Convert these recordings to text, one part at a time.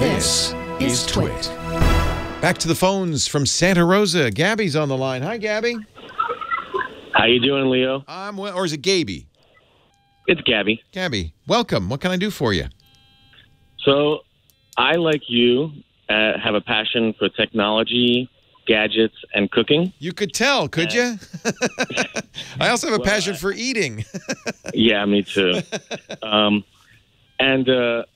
This is TWiT. Back to the phones from Santa Rosa. Gabby's on the line. Hi, Gabby. How you doing, Leo? I'm well. Or is it Gabby? It's Gabby. Gabby, welcome. What can I do for you? So, I, like you, have a passion for technology, gadgets, and cooking. You could tell, could you? I also have a passion for eating. Yeah, me too.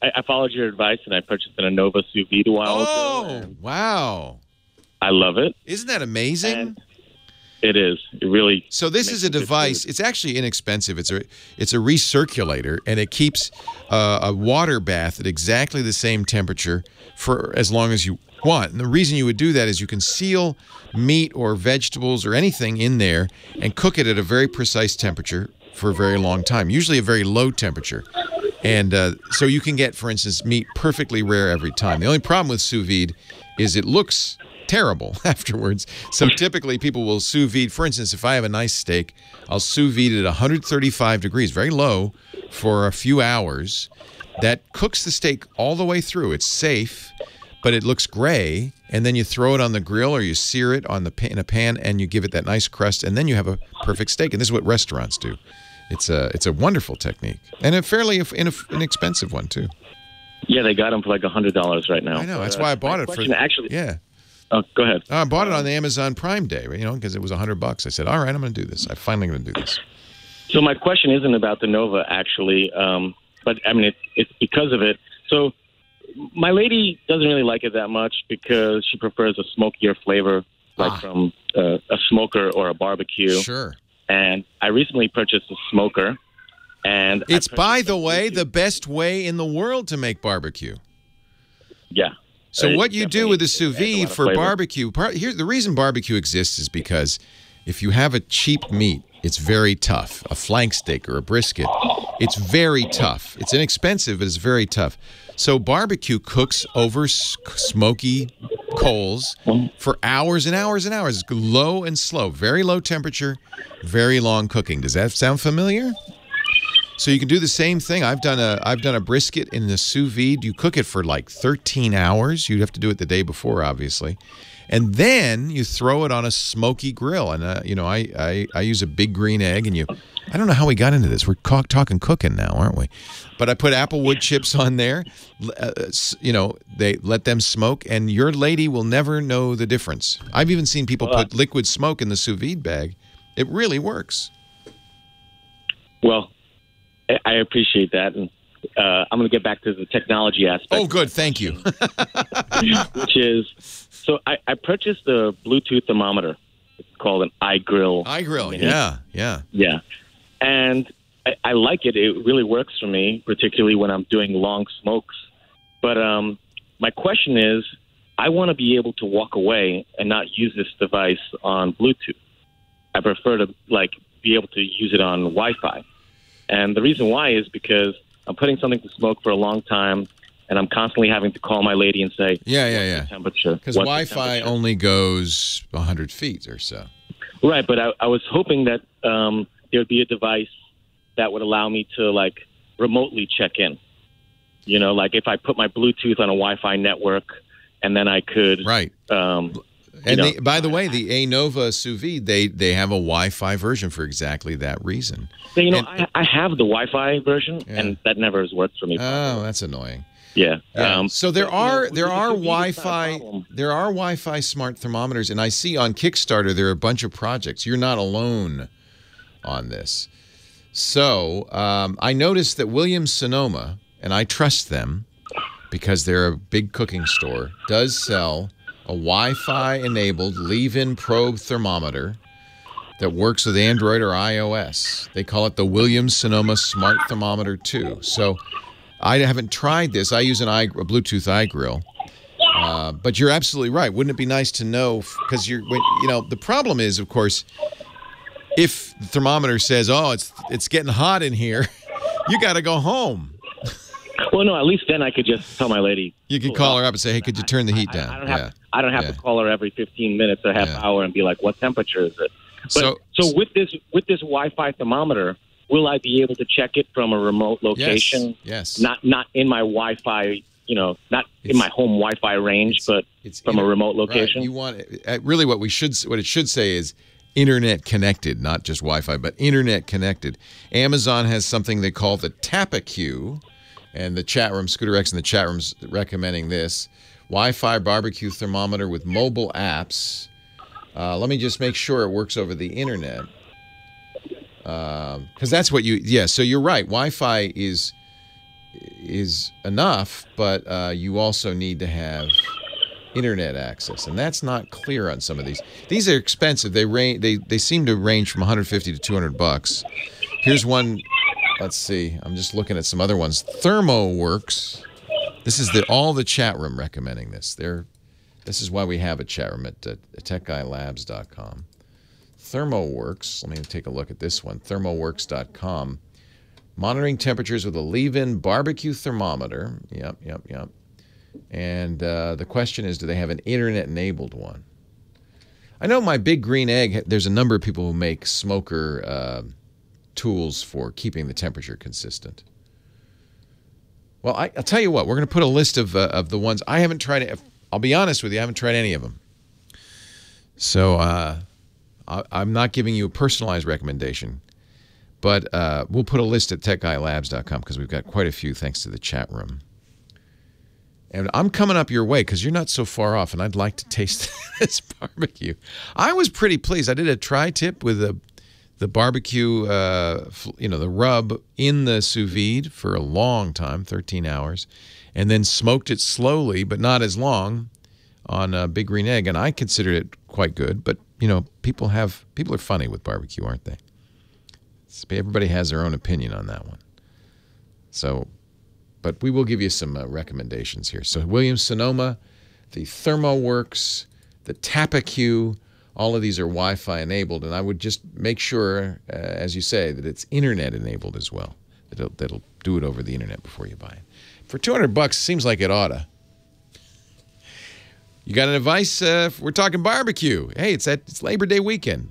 I followed your advice, and I purchased an Anova sous vide a while ago. Oh, wow. I love it. Isn't that amazing? And it is. It really. So this is a device. It's actually inexpensive. It's a recirculator, and it keeps a water bath at exactly the same temperature for as long as you want. And the reason you would do that is you can seal meat or vegetables or anything in there and cook it at a very precise temperature for a very long time, usually a very low temperature. And so you can get, for instance, meat perfectly rare every time. The only problem with sous vide is it looks terrible afterwards. So typically people will sous vide. For instance, if I have a nice steak, I'll sous vide it at 135 degrees, very low, for a few hours. That cooks the steak all the way through. It's safe, but it looks gray. And then you throw it on the grill or you sear it on in a pan and you give it that nice crust, and then you have a perfect steak. And this is what restaurants do. It's a wonderful technique, and a fairly inexpensive one too. Yeah, they got them for like $100 right now. I know. That's why I bought it for. Actually, yeah. Oh, go ahead. I bought it on the Amazon Prime Day, because it was $100. I said, "All right, I'm going to do this. I'm finally going to do this." So my question isn't about the Nova, actually, but I mean it's because of it. So my lady doesn't really like it that much because she prefers a smokier flavor, like from a smoker or a barbecue. Sure. And I recently purchased a smoker, and it's, by the way, the best way in the world to make barbecue. Yeah. So what you do with the sous vide for barbecue, the reason barbecue exists is because if you have a cheap meat, it's very tough. A flank steak or a brisket, it's very tough. It's inexpensive, but it's very tough. So barbecue cooks over smoky coals for hours and hours and hours. It's low and slow, very low temperature, very long cooking. Does that sound familiar? So you can do the same thing. I've done a brisket in the sous vide. You cook it for like 13 hours. You'd have to do it the day before, obviously. And then you throw it on a smoky grill. And, I use a big green egg. And I don't know how we got into this. We're talking cooking now, aren't we? But I put applewood chips on there. They let them smoke. And your lady will never know the difference. I've even seen people put liquid smoke in the sous vide bag. It really works. Well, I appreciate that. And I'm going to get back to the technology aspect. Oh, good. Thank you. Which is, so I purchased a Bluetooth thermometer. It's called an iGrill. iGrill, yeah. Yeah. And I like it. It really works for me, particularly when I'm doing long smokes. But my question is, I want to be able to walk away and not use this device on Bluetooth. I prefer to, be able to use it on Wi-Fi. And the reason why is because I'm putting something to smoke for a long time, and I'm constantly having to call my lady and say, what's the temperature? Because Wi-Fi only goes 100 feet or so. Right, but I was hoping that there would be a device that would allow me to, remotely check in. If I put my Bluetooth on a Wi-Fi network, and then I could... Right. And by the way, the Anova sous vide, they have a Wi-Fi version for exactly that reason. So, I have the Wi-Fi version, and that never has worked for me. Oh, that's annoying. Yeah. So there are Wi-Fi smart thermometers, and I see on Kickstarter there are a bunch of projects. You're not alone on this. So I noticed that Williams-Sonoma, and I trust them because they're a big cooking store, does sell a Wi-Fi-enabled leave-in probe thermometer that works with Android or iOS. They call it the Williams-Sonoma Smart Thermometer 2. So I haven't tried this. I use a Bluetooth iGrill. But you're absolutely right. Wouldn't it be nice to know? Because the problem is, of course, if the thermometer says, "Oh, it's getting hot in here," you got to go home. Well, no. At least then I could just tell my lady. You could call her up and say, "Hey, could you turn the heat down?" I don't have to call her every 15 minutes or half hour and be like, "What temperature is it?" But so with this Wi-Fi thermometer, will I be able to check it from a remote location? Yes. Not in my Wi-Fi not in my home Wi-Fi range, but from a remote location. Right. You want really what it should say is internet connected, not just Wi-Fi, but internet connected. Amazon has something they call the TWiT, and the chat room, Scooter X in the chat room's recommending this Wi-Fi barbecue thermometer with mobile apps. Let me just make sure it works over the internet, because that's what so you're right. Wi-Fi is enough, but you also need to have internet access, and that's not clear on some of these. These are expensive. They seem to range from $150 to $200. Here's one. Let's see. I'm just looking at some other ones. ThermoWorks. This is all the chat room recommending this. This is why we have a chat room at techguylabs.com. ThermoWorks. Let me take a look at this one. ThermoWorks.com. Monitoring temperatures with a leave-in barbecue thermometer. Yep. And the question is, do they have an internet-enabled one? I know my Big Green Egg, there's a number of people who make smoker tools for keeping the temperature consistent. Well, I'll tell you what. We're going to put a list of the ones. I haven't tried. I'll be honest with you. I haven't tried any of them. So I'm not giving you a personalized recommendation. But we'll put a list at techguylabs.com because we've got quite a few thanks to the chat room. And I'm coming up your way because you're not so far off, and I'd like to taste this barbecue. I was pretty pleased. I did a tri-tip with the barbecue, the rub in the sous vide for a long time, 13 hours, and then smoked it slowly, but not as long, on Big Green Egg, and I considered it quite good. But people are funny with barbecue, aren't they? Everybody has their own opinion on that one. So, but we will give you some recommendations here. So Williams-Sonoma, the ThermoWorks, the TWiT, all of these are Wi-Fi enabled, and I would just make sure, as you say, that it's internet enabled as well. That'll do it over the internet before you buy it. For $200, seems like it oughta. You got an advice? We're talking barbecue. Hey, it's Labor Day weekend.